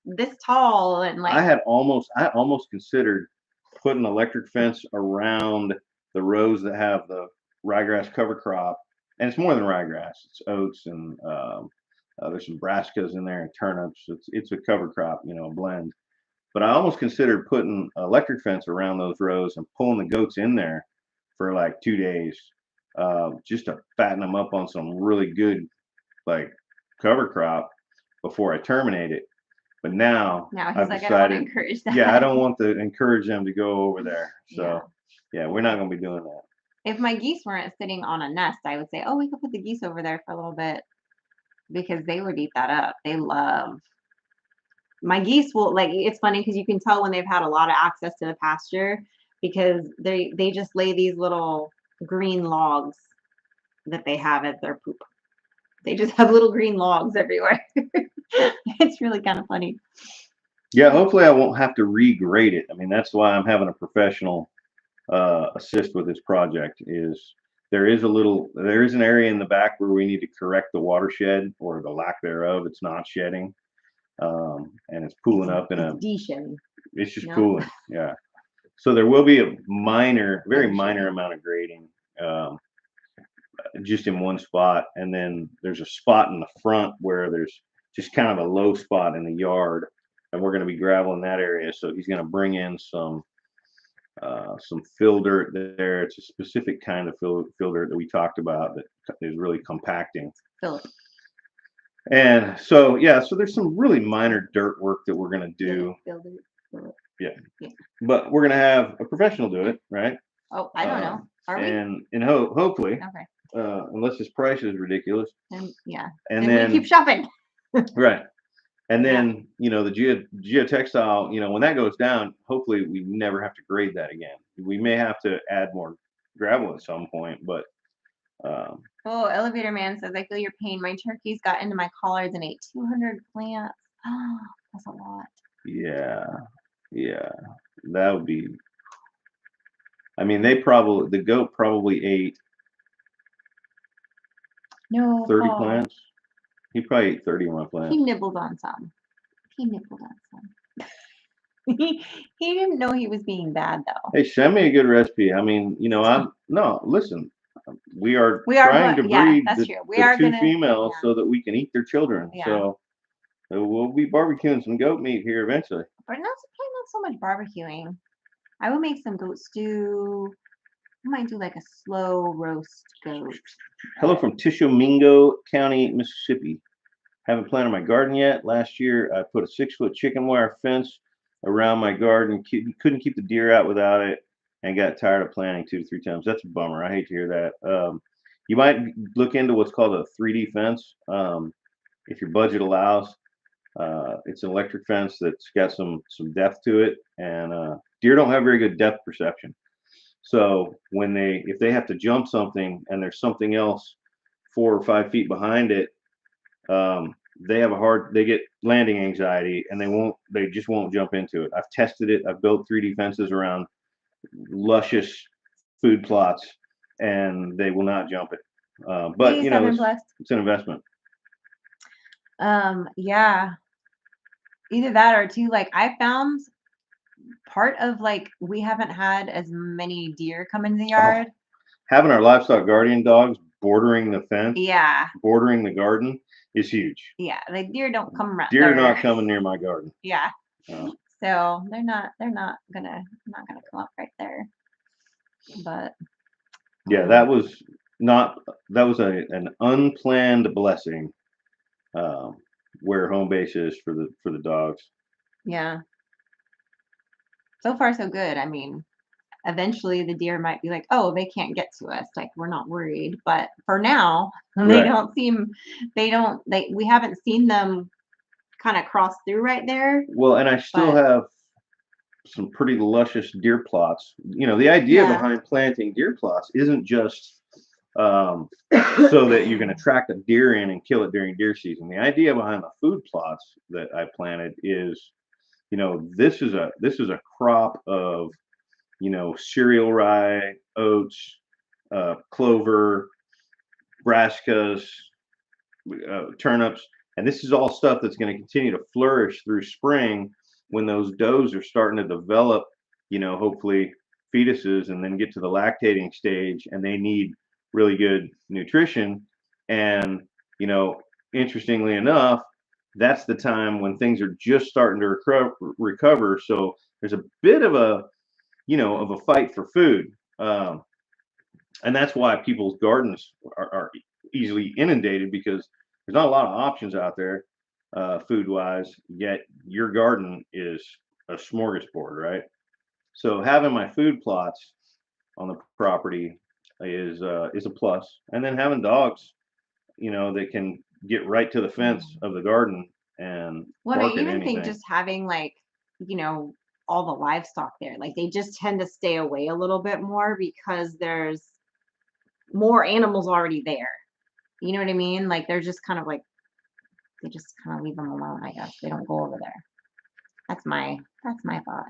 this tall and I almost considered putting an electric fence around the rows that have the ryegrass cover crop, and it's more than ryegrass. It's oats and there's some brassicas in there and turnips. It's a cover crop, a blend. But I almost considered putting an electric fence around those rows and pulling the goats in there for 2 days, just to fatten them up on some really good cover crop before I terminate it. But now I've decided, I don't want to encourage that. Yeah, I don't want to encourage them to go over there. So yeah, we're not going to be doing that. If my geese weren't sitting on a nest, I would say, oh, we could put the geese over there for a little bit, because they would eat that up. They love My geese will like it's funny because you can tell when they've had a lot of access to the pasture because they just lay these little green logs that they have as their poop. They just have little green logs everywhere. It's really kind of funny. Yeah, hopefully I won't have to regrade it. I mean, that's why I'm having a professional assist with this project. Is there is an area in the back where we need to correct the watershed or the lack thereof. It's not shedding, and it's pooling up in a. It's just pooling. Yeah. So there will be a very minor amount of grading, just in one spot, and then there's a spot in the front where there's just kind of a low spot in the yard, and we're going to be graveling that area. So he's going to bring in some fill dirt there. It's a specific kind of fill dirt that we talked about that is really compacting. And so yeah, so there's some really minor dirt work that we're going to do. Yeah. But we're going to have a professional do it, right? Oh, I don't know. Are we? And hopefully, okay. Unless his price is ridiculous. Yeah. And then we keep shopping. Right. And then, the geotextile, when that goes down, hopefully we never have to grade that again. We may have to add more gravel at some point, but. Elevator Man says, I feel your pain. My turkeys got into my collards and ate 200 plants. Oh, that's a lot. Yeah. Yeah. That would be. I mean, the goat probably ate 30 plants. He probably ate 30 of my plants. He nibbled on some. He didn't know he was being bad though. Hey, send me a good recipe. I mean, listen, we are trying to breed the two females so that we can eat their children. Yeah. So we'll be barbecuing some goat meat here eventually. But not so much barbecuing. I will make some goat stew. I might do like a slow roast goat. Hello from Tishomingo County, Mississippi. Haven't planted my garden yet. Last year, I put a 6-foot chicken wire fence around my garden. Couldn't keep the deer out without it, and got tired of planting 2 to 3 times. That's a bummer. I hate to hear that. You might look into what's called a 3D fence, if your budget allows. It's an electric fence that's got some depth to it, and deer don't have very good depth perception. So if they have to jump something and there's something else 4 or 5 feet behind it, they get landing anxiety, and they just won't jump into it. I've tested it. I've built 3D fences around luscious food plots, and they will not jump it. But it's an investment. Yeah. Either that or two, like I found part of like we haven't had as many deer come in the yard. Having our livestock guardian dogs bordering the fence, bordering the garden is huge. Yeah, like deer don't come around. Deer are not coming near my garden. Yeah. So they're not gonna come up right there. But yeah, that was an unplanned blessing. Where home base is for the dogs. Yeah. So far so good. I mean, eventually the deer might be like, oh, they can't get to us. Like we're not worried. But for now, we haven't seen them kind of cross through right there. Well, and I still have some pretty luscious deer plots. The idea behind planting deer plots isn't just so that you can attract a deer in and kill it during deer season. The idea behind the food plots that I planted is, this is a crop of, cereal rye, oats, clover, brassicas, turnips, and this is all stuff that's going to continue to flourish through spring when those does are starting to develop, hopefully fetuses, and then get to the lactating stage, and they need really good nutrition. And interestingly enough, that's the time when things are just starting to recover. So there's a bit of a fight for food, and that's why people's gardens are easily inundated, because there's not a lot of options out there food wise, yet your garden is a smorgasbord, right? So having my food plots on the property is a plus, and then having dogs, that can get right to the fence of the garden and Well, I bark at even think anything. just having like, you know, all the livestock there, like they just tend to stay away a little bit more because there's more animals already there. You know what I mean? Like they're just kind of like they just kind of leave them alone, I guess. They don't go over there. That's my thought.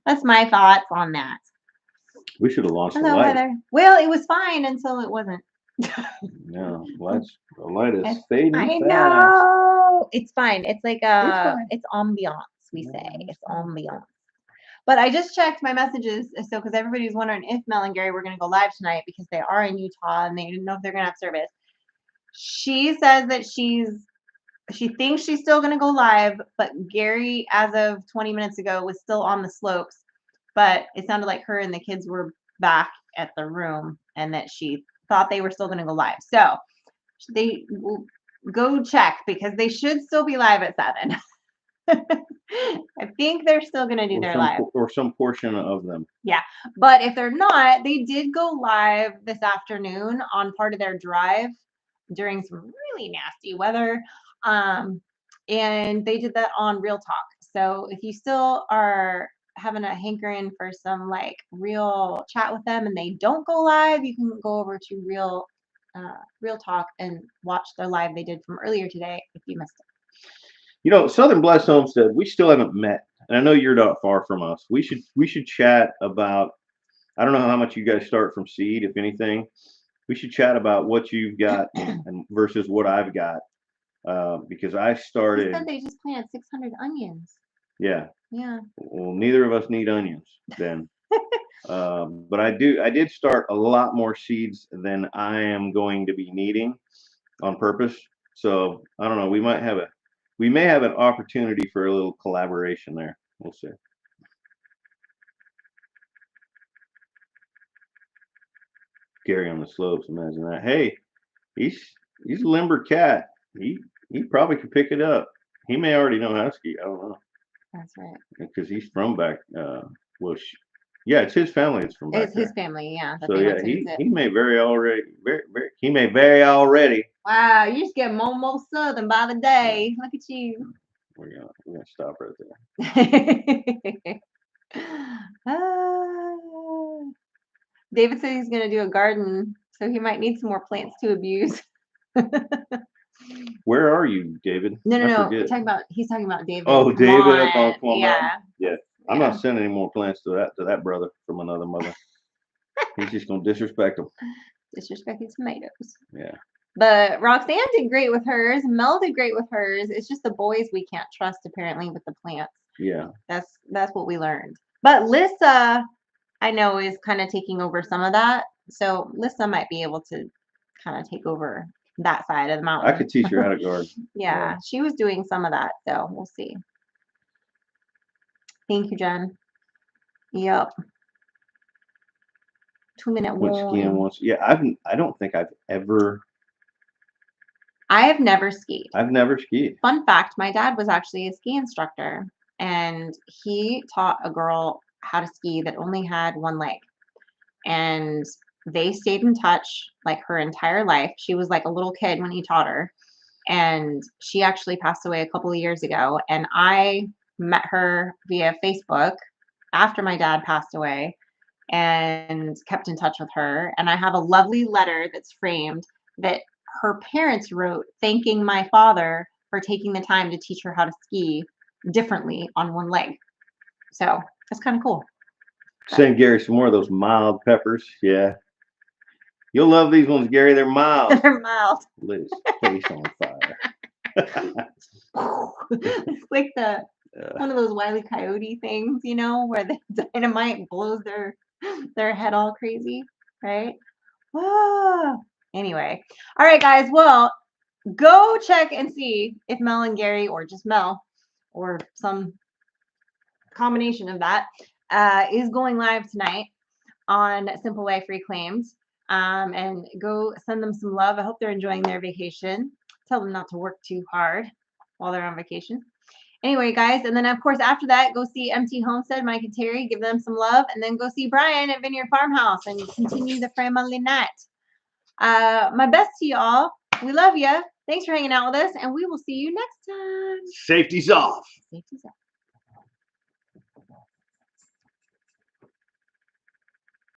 That's my thoughts on that. We should have launched a Hello, light. Heather. Well, it was fine until it wasn't. Yeah, the light is It's, fading I fast. know. It's fine. It's like It's fine. it's ambiance, we Yeah, say. it's It's fine. ambiance. But I just checked my messages, so because everybody's wondering if Mel and Gary were going to go live tonight because they are in Utah and they didn't know if they're going to have service. She says that she thinks she's still going to go live, but Gary, as of 20 minutes ago, was still on the slopes. But it sounded like her and the kids were back at the room, and that she thought they were still going to go live. So they will go check because they should still be live at 7. I think they're still going to do their live. Or some portion of them. Yeah. But if they're not, they did go live this afternoon on part of their drive during some really nasty weather. And they did that on Real Talk. So if you still are having a hankering for some like real chat with them and they don't go live, you can go over to Real Talk and watch their live they did from earlier today if you missed it. You know, Southern Blessed Homestead, we still haven't met. And I know you're not far from us. We should chat about, I don't know how much you guys start from seed, if anything. We should chat about what you've got and versus what I've got. Because I They started, said they just planted 600 onions. yeah. Yeah. Well, neither of us need onions then. But I did start a lot more seeds than I am going to be needing on purpose. So I don't know. We may have an opportunity for a little collaboration there. We'll see. Gary on the slopes, imagine that. Hey, he's a limber cat. He probably could pick it up. He may already know how to ski. I don't know. That's right. Because he's from back. Yeah, it's his family. It's from back It's there. his family, yeah. So yeah, he may very already. Wow, you just get more southern by the day. Look at you. We're gonna stop right there. David said he's gonna do a garden, so he might need some more plants to abuse. Where are you, David? No. He's talking about David. Oh, David up on Plum Yeah. Mountain. Yeah. I'm not sending any more plants to that brother from another mother. He's just gonna disrespect them. Disrespect his tomatoes. Yeah. But Roxanne did great with hers. Mel did great with hers. It's just the boys we can't trust apparently with the plants. Yeah. That's what we learned. But Lissa, I know, is kind of taking over some of that. So Lissa might be able to kind of take over that side of the mountain. I could teach her how to garden. Yeah, she was doing some of that, so we'll see. Thank you, Jen. Yep. 2-minute Went skiing once. Yeah, I don't think I've ever. I have never skied. I've never skied. Fun fact, my dad was actually a ski instructor, and he taught a girl how to ski that only had one leg. And they stayed in touch like her entire life. She was like a little kid when he taught her. And she actually passed away a couple of years ago. And I met her via Facebook after my dad passed away and kept in touch with her. And I have a lovely letter that's framed that her parents wrote thanking my father for taking the time to teach her how to ski differently on one leg. So that's kind of cool. Send Gary some more of those mild peppers. Yeah. You'll love these ones, Gary. They're mild. They're mild. Lit his face on fire. It's like one of those Wile E. Coyote things, you know, where the dynamite blows their head all crazy, right? Anyway, all right, guys. Well, go check and see if Mel and Gary, or just Mel, or some combination of that, is going live tonight on Simple Way Free Claims. And go send them some love. I hope they're enjoying their vacation. Tell them not to work too hard while they're on vacation. Anyway, guys, and then of course after that, go see MT Homestead, Mike and Terry, give them some love, and then go see Brian at Vineyard Farmhouse and continue the family night. My best to y'all. We love you. Thanks for hanging out with us, and we will see you next time. Safety's off. Safety's out.